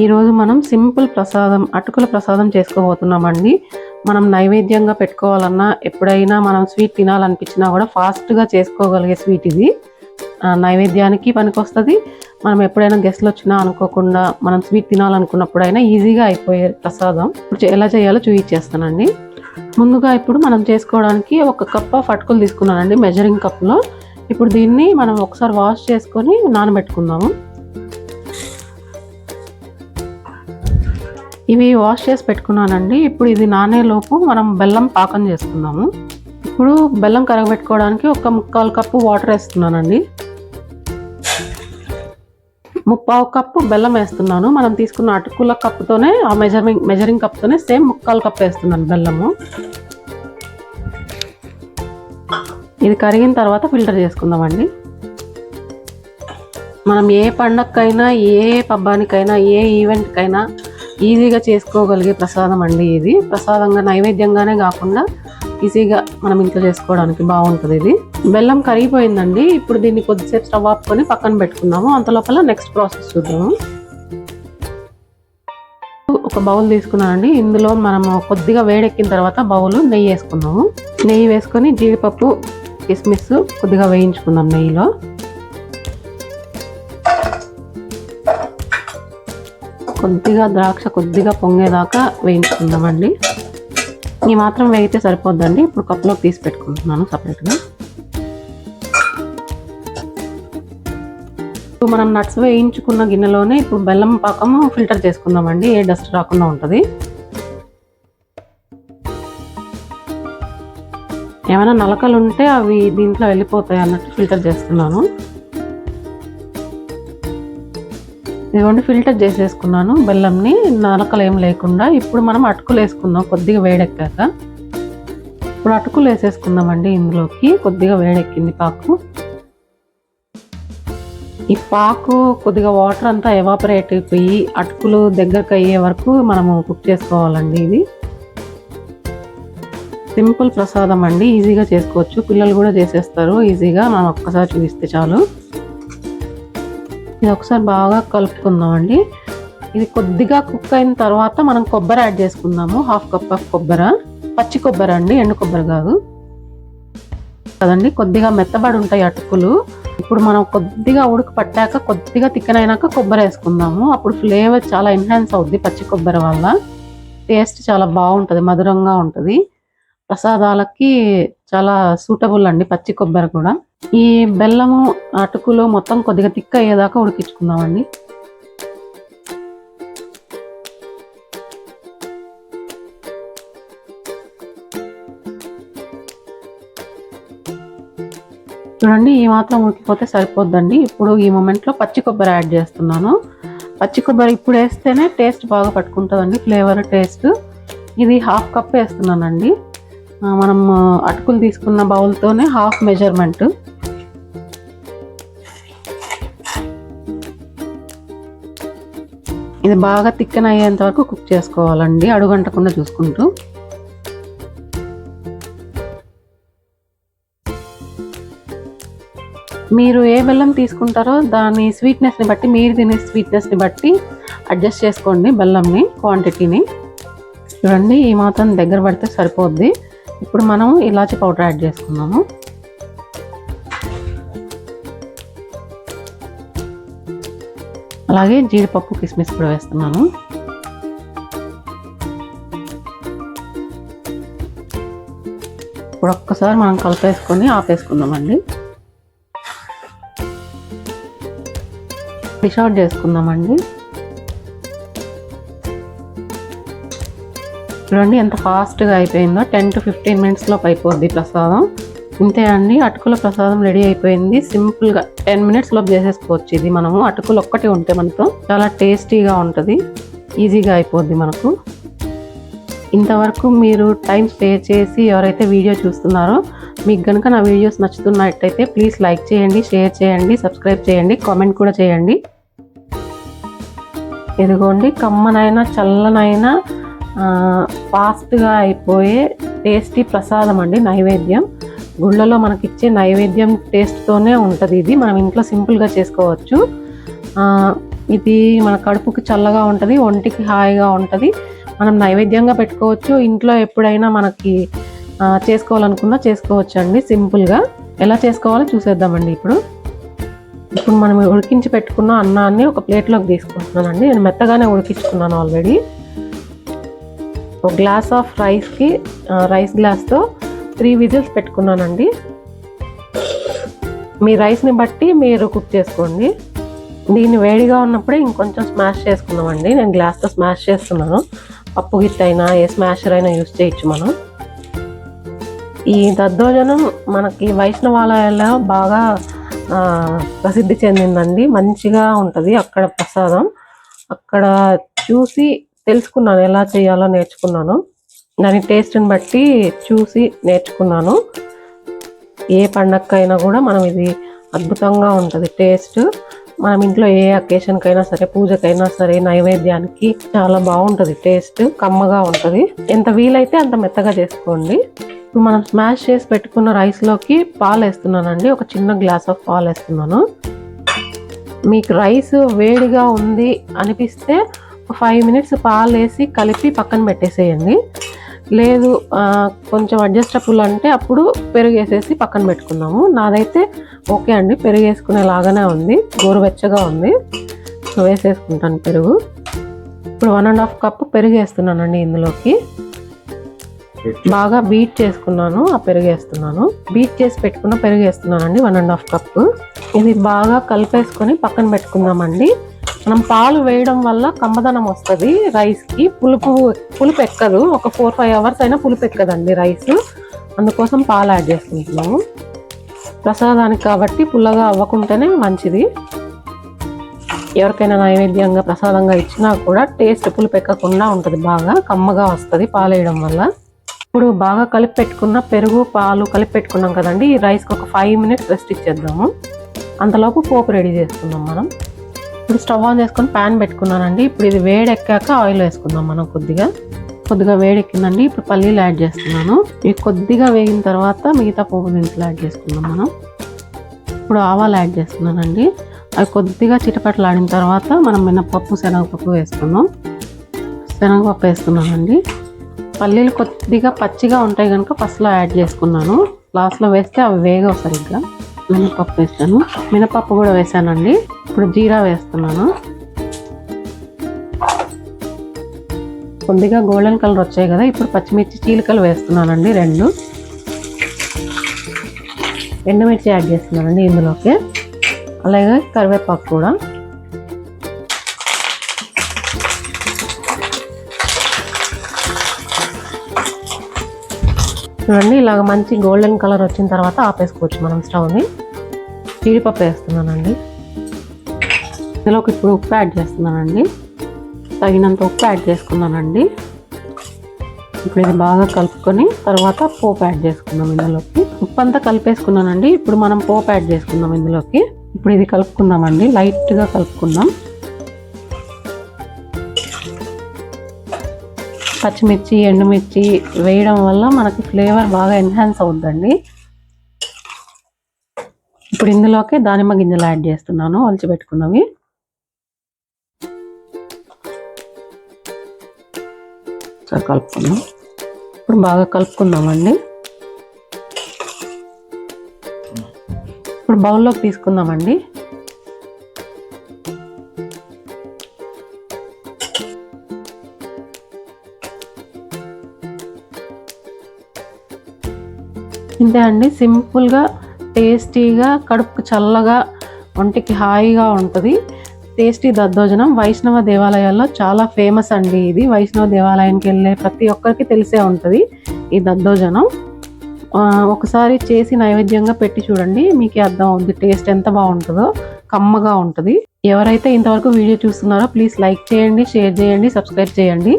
ఈరోజు మనం సింపుల్ ప్రసాదం అటుకుల ప్రసాదం చేసుకోబోతున్నామండి. మనం నైవేద్యంగా పెట్టుకోవాలన్నా ఎప్పుడైనా మనం స్వీట్ తినాలనిపించినా కూడా ఫాస్ట్గా చేసుకోగలిగే స్వీట్ ఇది. నైవేద్యానికి పనికొస్తుంది. మనం ఎప్పుడైనా గెస్ట్లు వచ్చినా అనుకోకుండా మనం స్వీట్ తినాలనుకున్నప్పుడైనా ఈజీగా అయిపోయే ప్రసాదం. ఇప్పుడు ఎలా చేయాలో చూపించేస్తానండి. ముందుగా ఇప్పుడు మనం చేసుకోవడానికి 1 కప్ ఆఫ్ అటుకులు తీసుకున్నానండి మెజరింగ్ కప్లో. ఇప్పుడు దీన్ని మనం ఒకసారి వాష్ చేసుకొని నానబెట్టుకుందాము. ఇవి వాష్ చేసి పెట్టుకున్నానండి. ఇప్పుడు ఇది నానేలోపు మనం బెల్లం పాకం చేసుకుందాము. ఇప్పుడు బెల్లం కరగబెట్టుకోవడానికి 1/4 కప్పు వాటర్ వేస్తున్నానండి. 1/4 కప్పు బెల్లం వేస్తున్నాను. మనం తీసుకున్న అటుకుల కప్పుతోనే ఆ మెజరింగ్ కప్తోనే సేమ్ 1/4 కప్పు వేస్తున్నాను బెల్లము. ఇది కరిగిన తర్వాత ఫిల్టర్ చేసుకుందామండి. మనం ఏ పండగకైనా ఏ పబ్బానికైనా ఏ ఈవెంట్కైనా ఈజీగా చేసుకోగలిగే ప్రసాదం అండి. ఇది ప్రసాదంగా నైవేద్యంగానే కాకుండా ఈజీగా మనం ఇంట్లో చేసుకోవడానికి బాగుంటుంది. ఇది బెల్లం కరిగిపోయిందండి. ఇప్పుడు దీన్ని కొద్దిసేపు స్టవ్ ఆపుకొని పక్కన పెట్టుకుందాము. అంత లోపల నెక్స్ట్ ప్రాసెస్ చూద్దాము. ఒక బౌల్ తీసుకున్నానండి. ఇందులో మనము కొద్దిగా వేడెక్కిన తర్వాత బౌల్ నెయ్యి వేసుకుందాము. నెయ్యి వేసుకొని జీడిపప్పు కిస్మిస్ కొద్దిగా వేయించుకుందాం నెయ్యిలో. కొద్దిగా ద్రాక్ష కొద్దిగా పొంగేదాకా వేయించుకుందామండి. ఈ మాత్రం వేయితే సరిపోద్దండి. ఇప్పుడు కప్లోకి తీసి పెట్టుకుంటున్నాను సపరేట్గా. ఇప్పుడు మనం నట్స్ వేయించుకున్న గిన్నెలోనే ఇప్పుడు బెల్లం పాకము ఫిల్టర్ చేసుకుందామండి. ఏ డస్ట్ రాకుండా ఉంటుంది. ఏమైనా నలకలు ఉంటే అవి దీంట్లో వెళ్ళిపోతాయి అన్నట్టు ఫిల్టర్ చేస్తున్నాను. ఇదిగోండి ఫిల్టర్ చేసేసుకున్నాను బెల్లంని, నలకలు ఏం లేకుండా. ఇప్పుడు మనం అటుకులు వేసుకుందాం కొద్దిగా వేడెక్కాక. ఇప్పుడు అటుకులు వేసేసుకుందామండి. ఇందులోకి కొద్దిగా వేడెక్కింది పాకు. ఈ పాకు కొద్దిగా వాటర్ అంతా ఎవాపరేట్ అయిపోయి అటుకులు దగ్గరకు అయ్యే వరకు మనము కుక్ చేసుకోవాలండి. ఇది సింపుల్ ప్రసాదం అండి. ఈజీగా చేసుకోవచ్చు. పిల్లలు కూడా చేసేస్తారు ఈజీగా. మనం ఒక్కసారి చూపిస్తే చాలు. ఇది ఒకసారి బాగా కలుపుకుందామండి. ఇది కొద్దిగా కుక్ అయిన తర్వాత మనం కొబ్బరి యాడ్ చేసుకుందాము. 1/2 కప్ ఆఫ్ కొబ్బరి, పచ్చి కొబ్బరి అండి, ఎండు కొబ్బరి కాదు కదండి. కొద్దిగా మెత్తబడి ఉంటాయి అటుకులు. ఇప్పుడు మనం కొద్దిగా ఉడక పట్టాక కొద్దిగా తిక్కనైనాక కొబ్బరి వేసుకుందాము. అప్పుడు ఫ్లేవర్ చాలా ఎన్హాన్స్ అవుద్ది. పచ్చి కొబ్బరి వల్ల టేస్ట్ చాలా బాగుంటుంది, మధురంగా ఉంటుంది. ప్రసాదాలకి చాలా సూటబుల్ అండి పచ్చి కొబ్బరి కూడా. ఈ బెల్లము అటుకులు మొత్తం కొద్దిగా తిక్క అయ్యేదాకా ఉడికించుకుందామండి. చూడండి ఈ మాత్రం ఉడికిపోతే సరిపోద్దండి. ఇప్పుడు ఈ మూమెంట్లో పచ్చి కొబ్బరి యాడ్ చేస్తున్నాను. పచ్చి కొబ్బరి ఇప్పుడు వేస్తేనే టేస్ట్ బాగా పట్టుకుంటుందండి, ఫ్లేవర్ టేస్ట్. ఇది 1/2 కప్ వేస్తున్నానండి. మనం అటుకులు తీసుకున్న బౌల్తోనే 1/2 మెజర్మెంట్. ఇది బాగా తిక్కన అయ్యేంత వరకు కుక్ చేసుకోవాలండి, అడుగంటకుండా చూసుకుంటూ. మీరు ఏ బెల్లం తీసుకుంటారో దాని స్వీట్నెస్ని బట్టి, మీరు తినే స్వీట్నెస్ని బట్టి అడ్జస్ట్ చేసుకోండి బెల్లంని క్వాంటిటీని. చూడండి ఈ మాత్రం దగ్గర పడితే సరిపోద్ది. ఇప్పుడు మనం ఇలాచి పౌడర్ యాడ్ చేసుకున్నాము. అలాగే జీడిపప్పు కిస్మిస్ కూడా వేస్తున్నాను. ఇప్పుడు ఒక్కసారి మనం కలిపేసుకొని ఆపేసుకుందామండి. డిష్ అవుట్ చేసుకుందామండి. చూడండి ఎంత ఫాస్ట్గా అయిపోయిందో. 10 to 15 మినిట్స్లో అయిపోద్ది ప్రసాదం. ఇంతే అండి, అటుకుల ప్రసాదం రెడీ అయిపోయింది. సింపుల్గా 10 మినిట్స్ లోపు చేసేసుకోవచ్చు. ఇది మనము అటుకులు ఒక్కటి ఉంటే మనతో చాలా టేస్టీగా ఉంటుంది, ఈజీగా అయిపోద్ది మనకు. ఇంతవరకు మీరు టైం స్పేర్ చేసి ఎవరైతే వీడియో చూస్తున్నారో మీకు కనుక నా వీడియోస్ నచ్చుతున్నట్టయితే ప్లీజ్ లైక్ చేయండి, షేర్ చేయండి, సబ్స్క్రైబ్ చేయండి, కామెంట్ కూడా చేయండి. ఇదిగోండి కమ్మనైనా చల్లనైనా ఫాస్ట్గా అయిపోయే టేస్టీ ప్రసాదం అండి. నైవేద్యం గుళ్ళలో మనకిచ్చే నైవేద్యం టేస్ట్తోనే ఉంటుంది. ఇది మనం ఇంట్లో సింపుల్గా చేసుకోవచ్చు. ఇది మన కడుపుకి చల్లగా ఉంటుంది, ఒంటికి హాయిగా ఉంటుంది. మనం నైవేద్యంగా పెట్టుకోవచ్చు. ఇంట్లో ఎప్పుడైనా మనకి చేసుకోవాలనుకున్నా చేసుకోవచ్చు అండి. సింపుల్గా ఎలా చేసుకోవాలో చూసేద్దామండి. ఇప్పుడు మనం ఉడికించి పెట్టుకున్న అన్నాన్ని ఒక ప్లేట్లోకి తీసుకుంటున్నానండి. నేను మెత్తగానే ఉడికించుకున్నాను ఆల్రెడీ. ఒక గ్లాస్ ఆఫ్ రైస్కి రైస్ గ్లాస్తో 3 విజిల్స్ పెట్టుకున్నానండి. మీ రైస్ని బట్టి మీరు కుక్ చేసుకోండి. దీన్ని వేడిగా ఉన్నప్పుడే ఇంకొంచెం స్మాష్ చేసుకున్నామండి. నేను గ్లాస్తో స్మాష్ చేస్తున్నాను. పప్పు గిత్త అయినా ఏ స్మాషర్ అయినా యూజ్ చేయొచ్చు మనం. ఈ దద్దోజనం మనకి వైష్ణవాలయాల్లో బాగా ప్రసిద్ధి చెందిందండి. మంచిగా ఉంటుంది అక్కడ ప్రసాదం. అక్కడ చూసి తెలుసుకున్నాను, ఎలా చేయాలో నేర్చుకున్నాను. దాని టేస్ట్ని బట్టి చూసి నేర్చుకున్నాను. ఏ పండగకైనా కూడా మనం ఇది అద్భుతంగా ఉంటుంది టేస్ట్. మనం ఇంట్లో ఏ అకేషన్కైనా సరే, పూజకైనా సరే, నైవేద్యానికి చాలా బాగుంటుంది టేస్ట్. కమ్మగా ఉంటుంది. ఎంత వీలైతే అంత మెత్తగా చేసుకోండి. ఇప్పుడు మనం స్మాష్ చేసి పెట్టుకున్న రైస్లోకి పాలు వేస్తున్నానండి. ఒక చిన్న గ్లాస్ ఆఫ్ పాలు వేస్తున్నాను. మీకు రైస్ వేడిగా ఉంది అనిపిస్తే 5 మినిట్స్ పాలు వేసి కలిపి పక్కన పెట్టేసేయండి. లేదు కొంచెం అడ్జస్టబుల్ అంటే అప్పుడు పెరుగు వేసేసి పక్కన పెట్టుకున్నాము. నాదైతే ఓకే అండి, పెరుగు వేసుకునేలాగానే ఉంది, గోరువెచ్చగా ఉంది. వేసేసుకుంటాను పెరుగు. ఇప్పుడు 1.5 కప్పు పెరుగు వేస్తున్నానండి. ఇందులోకి బాగా బీట్ చేసుకున్నాను, ఆ పెరుగు వేస్తున్నాను. బీట్ చేసి పెట్టుకున్న పెరుగు వేస్తున్నానండి 1.5 కప్పు. ఇది బాగా కలిపేసుకొని పక్కన పెట్టుకుందామండి. మనం పాలు వేయడం వల్ల కమ్మదనం వస్తుంది రైస్కి. పులుపు ఎక్కదు. ఒక 4-5 అవర్స్ అయినా పులుపు ఎక్కదండి రైస్. అందుకోసం పాలు యాడ్ చేసుకుంటున్నాము. ప్రసాదానికి కాబట్టి పుల్లగా అవ్వకుంటేనే మంచిది. ఎవరికైనా నైవేద్యంగా ప్రసాదంగా ఇచ్చినా కూడా టేస్ట్ పులుపు ఎక్కకుండా ఉంటుంది, బాగా కమ్మగా వస్తుంది పాలు వేయడం వల్ల. ఇప్పుడు బాగా కలిపి పెట్టుకున్న పెరుగు పాలు కలిపి పెట్టుకున్నాం కదండి. ఈ రైస్కి ఒక 5 మినిట్స్ రెస్ట్ ఇచ్చేద్దాము. అంతలోపు పోపు రెడీ చేసుకుందాం మనం. ఇప్పుడు స్టవ్ ఆన్ చేసుకొని ప్యాన్ పెట్టుకున్నానండి. ఇప్పుడు ఇది వేడెక్కాక ఆయిల్ వేసుకుందాం మనం. కొద్దిగా వేడెక్కిందండి. ఇప్పుడు పల్లీలు యాడ్ చేస్తున్నాను. ఇవి కొద్దిగా వేగిన తర్వాత మిగతా పోపు దినుసులు యాడ్ చేసుకుందాం మనం. ఇప్పుడు ఆవాలు యాడ్ చేస్తున్నానండి. అవి కొద్దిగా చిటపటలాడిన తర్వాత మనం మినపప్పు, శనగపప్పు వేసుకుందాం. శనగపప్పు వేస్తున్నానండి. పల్లీలు కొద్దిగా పచ్చిగా ఉంటాయి కనుక ఫస్ట్లో యాడ్ చేసుకున్నాను. లాస్ట్లో వేస్తే అవి వేగవు సరిగ్గా. మినపప్పు వేసాను, మినపప్పు కూడా వేసానండి. ఇప్పుడు జీరా వేస్తున్నాను. కొద్దిగా గోల్డెన్ కలర్ వచ్చాయి కదా. ఇప్పుడు పచ్చిమిర్చి చీలికలు వేస్తున్నానండి 2. ఎండుమిర్చి యాడ్ చేస్తున్నానండి ఇందులోకి. అలాగే కరివేపాకు కూడా. చూడండి, ఇలాగ మంచి గోల్డెన్ కలర్ వచ్చిన తర్వాత ఆపేసుకోవచ్చు మనం స్టవ్ని. జీడిపప్పు వేస్తున్నానండి. ఇందులోకి ఇప్పుడు ఉప్పు యాడ్ చేస్తున్నానండి. తగినంత ఉప్పు యాడ్ చేసుకున్నానండి. ఇప్పుడు ఇది బాగా కలుపుకొని తర్వాత పోపు యాడ్ చేసుకుందాం ఇందులోకి. ఉప్పు అంతా కలిపేసుకున్నానండి. ఇప్పుడు మనం పోపు యాడ్ చేసుకుందాం ఇందులోకి. ఇప్పుడు ఇది కలుపుకుందామండి, లైట్గా కలుపుకుందాం. పచ్చిమిర్చి, ఎండుమిర్చి వేయడం వల్ల మనకి ఫ్లేవర్ బాగా ఎన్హాన్స్ అవుతుందండి. ఇప్పుడు ఇందులోకి దానిమ్మ గింజలు యాడ్ చేస్తున్నాను, ఒలిచిపెట్టుకున్నవి. కలుపుకుందాం. ఇప్పుడు బాగా కలుపుకుందామండి. ఇప్పుడు బౌల్లోకి తీసుకుందామండి. ఇంతే అండి, సింపుల్గా, టేస్టీగా, కడుపుకు చల్లగా, ఒంటికి హాయిగా ఉంటుంది టేస్టీ దద్దోజనం. వైష్ణవ దేవాలయాల్లో చాలా ఫేమస్ అండి ఇది. వైష్ణవ దేవాలయానికి వెళ్ళే ప్రతి ఒక్కరికి తెలిసే ఉంటుంది ఈ దద్దోజనం. ఒకసారి చేసి నైవేద్యంగా పెట్టి చూడండి, మీకే అర్థం అవుతుంది టేస్ట్ ఎంత బాగుంటుందో. కమ్మగా ఉంటుంది. ఎవరైతే ఇంతవరకు వీడియో చూస్తున్నారో ప్లీజ్ లైక్ చేయండి, షేర్ చేయండి, సబ్స్క్రైబ్ చేయండి.